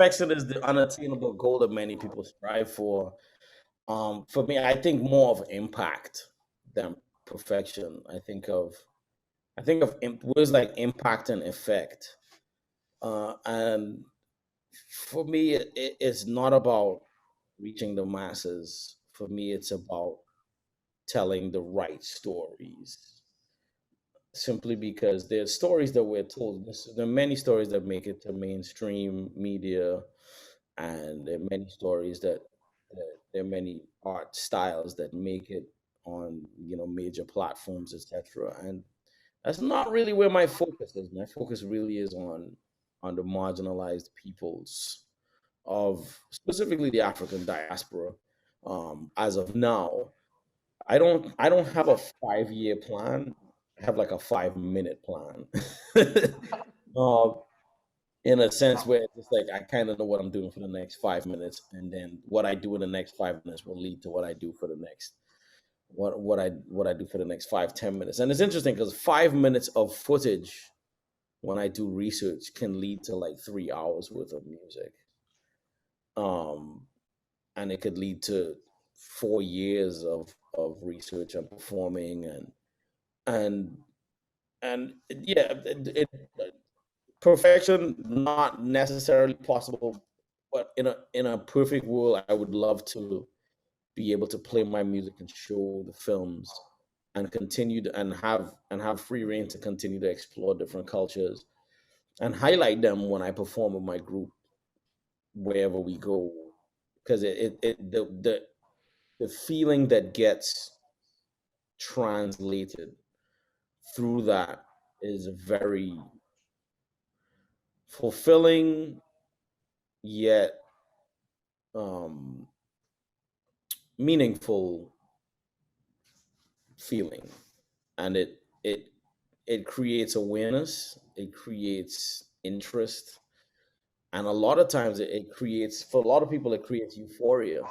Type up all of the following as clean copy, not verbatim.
perfection is the unattainable goal that many people strive for. For me, I think more of impact than perfection. I think of words like impact and effect. And for me, it's not about reaching the masses. For me, it's about telling the right stories. Simply because there's stories that we're told. There are many stories that make it to mainstream media, and there are many stories that there are many art styles that make it on major platforms, etc. And that's not really where my focus is. My focus really is on the marginalized peoples of specifically the African diaspora. As of now, I don't have a 5 year plan. I have like a 5 minute plan. um, in a sense where it's just like I kind of know what I'm doing for the next 5 minutes, and then what I do in the next 5 minutes will lead to what I do for the next what I do for the next 5-10 minutes. And it's interesting because 5 minutes of footage when I do research can lead to like 3 hours worth of music. Um, and it could lead to 4 years of research and performing and yeah, perfection not necessarily possible, but in a perfect world, I would love to be able to play my music and show the films and continue to, and have free reign to continue to explore different cultures and highlight them when I perform with my group wherever we go, because the feeling that gets translated through that is very fulfilling, yet um meaningful feeling. And it creates awareness, it creates interest, and a lot of times it creates, for a lot of people, it creates euphoria.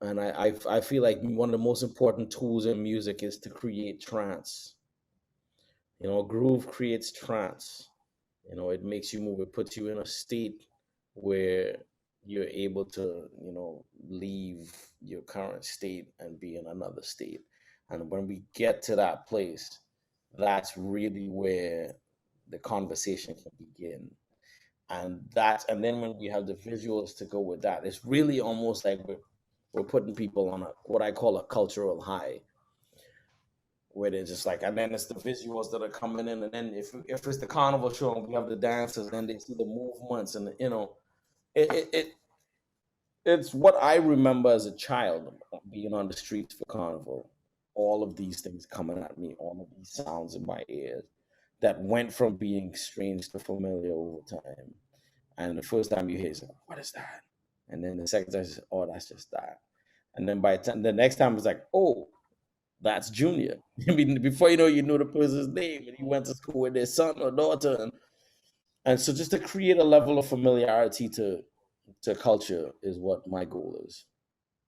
And I feel like one of the most important tools in music is to create trance. Groove creates trance. It makes you move, it puts you in a state where you're able to leave your current state and be in another state. And when we get to that place, that's really where the conversation can begin. And then when we have the visuals to go with that, it's really almost like we're putting people on what I call a cultural high, where they're just like, and then it's the visuals that are coming in, and then if it's the carnival show and we have the dancers, then they see the movements, and it it's what I remember as a child being on the streets for carnival. All of these things coming at me, all of these sounds in my ears, that went from being strange to familiar over time. And the first time you hear, it's like, what is that? And then the second time, it's, oh, that's just that. And then by the next time, it's like, oh, that's Junior. I mean, before you knew the person's name, and he went to school with their son or daughter, and so just to create a level of familiarity to culture is what my goal is.